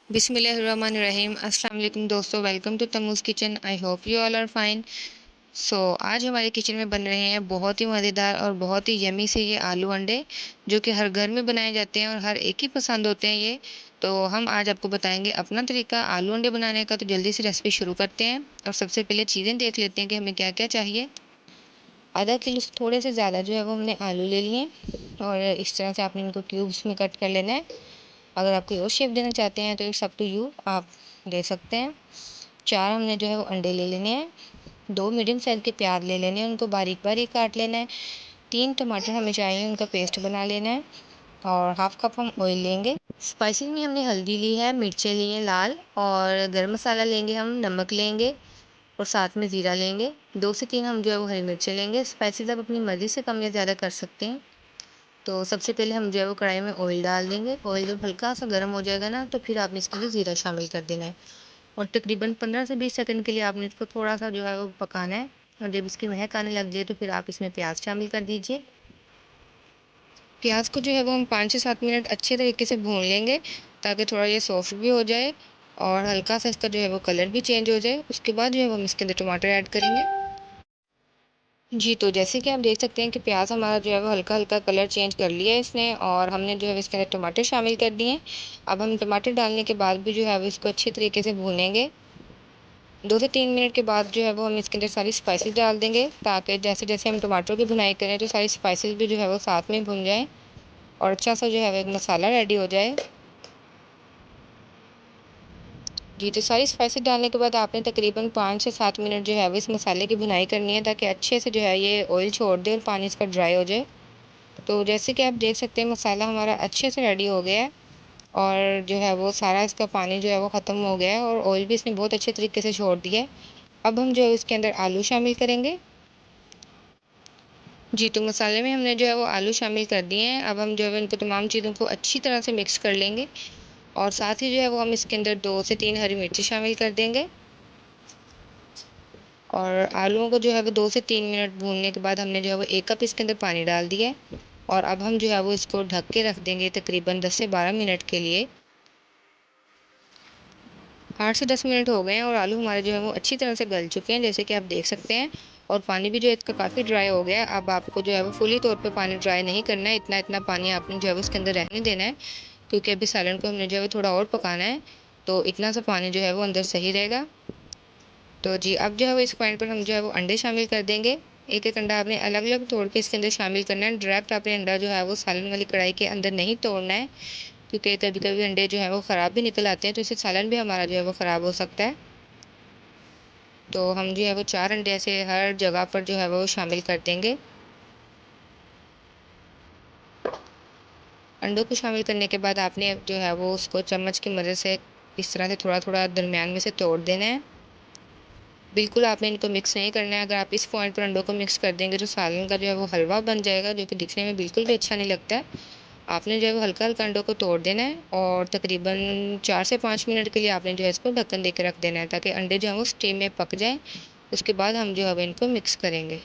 बिस्मिल्लाहिर्रहमानिर्रहीम। अस्सलाम वालेकुम दोस्तों, welcome to Tamuz kitchen. I hope you all are fine. आज हमारे किचन में बन रहे हैं बहुत ही मज़ेदार और बहुत ही यमी से ये आलू अंडे, जो कि हर घर में बनाए जाते हैं और हर एक ही पसंद होते हैं ये। तो हम आज आपको बताएंगे अपना तरीका आलू अंडे बनाने का। तो जल्दी से रेसिपी शुरू करते हैं और सबसे पहले चीज़ें देख लेते हैं कि हमें क्या क्या चाहिए। आधा किलो से थोड़े से ज़्यादा जो है वो हमने आलू ले लिए और इस तरह से आपने इनको क्यूब्स में कट कर लेना है। अगर आप कोई और शेप देना चाहते हैं तो इट्स अप टू यू, आप दे सकते हैं। 4 हमने जो है वो अंडे ले लेने हैं। 2 मीडियम साइज़ के प्याज ले लेने हैं, उनको बारीक बारीक काट लेना है। 3 टमाटर हमें चाहिए, उनका पेस्ट बना लेना है। और हाफ कप हम ऑयल लेंगे। स्पाइसेस में हमने हल्दी ली है, मिर्चें ली हैं लाल, और गरम मसाला लेंगे हम, नमक लेंगे और साथ में ज़ीरा लेंगे। 2 से 3 हम जो है वो हरी मिर्चें लेंगे। स्पाइसेस आप अपनी मर्ज़ी से कम या ज़्यादा कर सकते हैं। तो सबसे पहले हम जो है वो कढ़ाई में ऑयल डाल देंगे। ऑयल जब हल्का सा गर्म हो जाएगा ना, तो फिर आपने इसके अंदर ज़ीरा शामिल कर देना है और तकरीबन 15 से 20 सेकंड के लिए आपने इसको थोड़ा सा जो है वो पकाना है। और जब इसकी महक आने लग जाए तो फिर आप इसमें प्याज शामिल कर दीजिए। प्याज को जो है वो हम 5 से 7 मिनट अच्छे तरीके से भून लेंगे, ताकि थोड़ा ये सॉफ्ट भी हो जाए और हल्का सा इसका जो है वो कलर भी चेंज हो जाए। उसके बाद जो है वो हम इसके अंदर टमाटर ऐड करेंगे। जी, तो जैसे कि आप देख सकते हैं कि प्याज हमारा जो है वो हल्का हल्का कलर चेंज कर लिया है इसने, और हमने जो है इसके अंदर टमाटर शामिल कर दिए हैं। अब हम टमाटर डालने के बाद भी जो है वो इसको अच्छे तरीके से भूनेंगे। 2 से 3 मिनट के बाद जो है वो हम इसके अंदर सारी स्पाइसेस डाल देंगे, ताकि जैसे जैसे हम टमाटर की भुनाई करें तो सारी स्पाइसेस भी जो है वो साथ में भुन जाएँ और अच्छा सा जो है वो एक मसाला रेडी हो जाए। जी, तो सारी स्पाइसेस डालने के बाद आपने तकरीबन 5 से 7 मिनट जो है वो इस मसाले की भुनाई करनी है, ताकि अच्छे से जो है ये ऑयल छोड़ दे और पानी इसका ड्राई हो जाए। तो जैसे कि आप देख सकते हैं मसाला हमारा अच्छे से रेडी हो गया है और जो है वो सारा इसका पानी जो है वो ख़त्म हो गया है और ऑयल भी इसने बहुत अच्छे तरीके से छोड़ दिया है। अब हम जो है इसके अंदर आलू शामिल करेंगे। जी, तो मसाले में हमने जो है वो आलू शामिल कर दिए हैं। अब हम जो है इनको तमाम चीज़ों को अच्छी तरह से मिक्स कर लेंगे और साथ ही जो है वो हम इसके अंदर 2 से 3 हरी मिर्ची शामिल कर देंगे। और आलूओं को जो है वो 2 से 3 मिनट भूनने के बाद हमने जो है वो 1 कप इसके अंदर पानी डाल दिया है और अब हम जो है वो इसको ढक के रख देंगे तकरीबन 10 से 12 मिनट के लिए। 8 से 10 मिनट हो गए हैं और आलू हमारे जो है वो अच्छी तरह से गल चुके हैं, जैसे कि आप देख सकते हैं। और पानी भी जो है इसका काफ़ी ड्राई हो गया है। अब आपको जो है वो फुली तौर पे पानी ड्राई नहीं करना है, इतना इतना पानी आपने जो है वो उसके अंदर रहने देना है, क्योंकि अभी सालन को हमने जो है वो थोड़ा और पकाना है। तो इतना सा पानी जो है वो अंदर सही रहेगा। तो जी, अब जो है वो इस पॉइंट पर हम जो है वो अंडे शामिल कर देंगे। एक एक अंडा आपने अलग अलग तोड़ के इसके अंदर शामिल करना है। डायरेक्ट आपने अंडा जो है वो सालन वाली कढ़ाई के अंदर नहीं तोड़ना है, क्योंकि कभी कभी अंडे जो है वो ख़राब भी निकल आते हैं, तो इससे सालन भी हमारा जो है वो ख़राब हो सकता है। तो हम जो है वो 4 अंडे ऐसे हर जगह पर जो है वो शामिल कर देंगे। अंडों को शामिल करने के बाद आपने जो है वो उसको चम्मच की मदद से इस तरह से थोड़ा थोड़ा दरमियान में से तोड़ देना है। बिल्कुल आपने इनको मिक्स नहीं करना है। अगर आप इस पॉइंट पर अंडों को मिक्स कर देंगे तो सालन का जो है वो हलवा बन जाएगा, जो कि दिखने में बिल्कुल भी अच्छा नहीं लगता है। आपने जो है वो हल्का हल्का अंडों को तोड़ देना है और तकरीबन 4 से 5 मिनट के लिए आपने जो है इसको ढक्कन दे के रख देना है, ताकि अंडे जो है वो स्टीम में पक जाएँ। उसके बाद हम जो है वो इनको मिक्स करेंगे।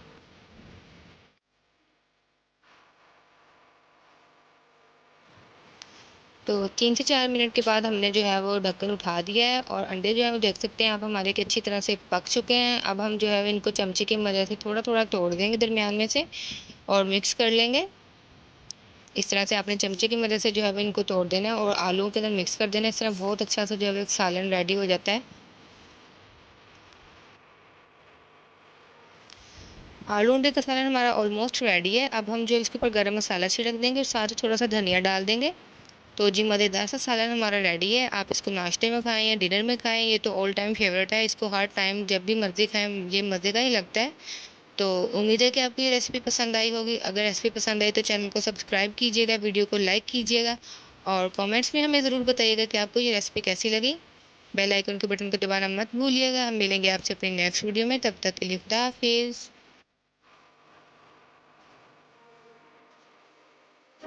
तो 3 से 4 मिनट के बाद हमने जो है वो ढक्कन उठा दिया है और अंडे जो है वो देख सकते हैं आप हमारे कि अच्छी तरह से पक चुके हैं। अब हम जो है वो इनको चमचे की मदद से थोड़ा थोड़ा तोड़ देंगे दरमियान में से और मिक्स कर लेंगे। इस तरह से आपने चमचे की मदद से जो है वो इनको तोड़ देना है और आलूओं के अंदर मिक्स कर देना है। इस तरह बहुत अच्छा सा जो है वो सालन रेडी हो जाता है। आलू अंडे का सालन हमारा ऑलमोस्ट रेडी है। अब हम जो है इसके ऊपर गरम मसाला छिड़क देंगे और साथ ही थोड़ा सा धनिया डाल देंगे। तो जी, मज़ेदार सा सालन हमारा रेडी है। आप इसको नाश्ते में खाएं या डिनर में खाएं, ये तो ऑल टाइम फेवरेट है। इसको हर टाइम जब भी मर्ज़ी खाएं, ये मज़े का ही लगता है। तो उम्मीद है कि आपको ये रेसिपी पसंद आई होगी। अगर रेसिपी पसंद आई तो चैनल को सब्सक्राइब कीजिएगा, वीडियो को लाइक कीजिएगा और कमेंट्स में हमें ज़रूर बताइएगा कि आपको ये रेसिपी कैसी लगी। बेल आइकन के बटन को दबाना मत भूलिएगा। हम मिलेंगे आपसे अपनी नेक्स्ट वीडियो में, तब तक के लिए खुदा हाफिज़।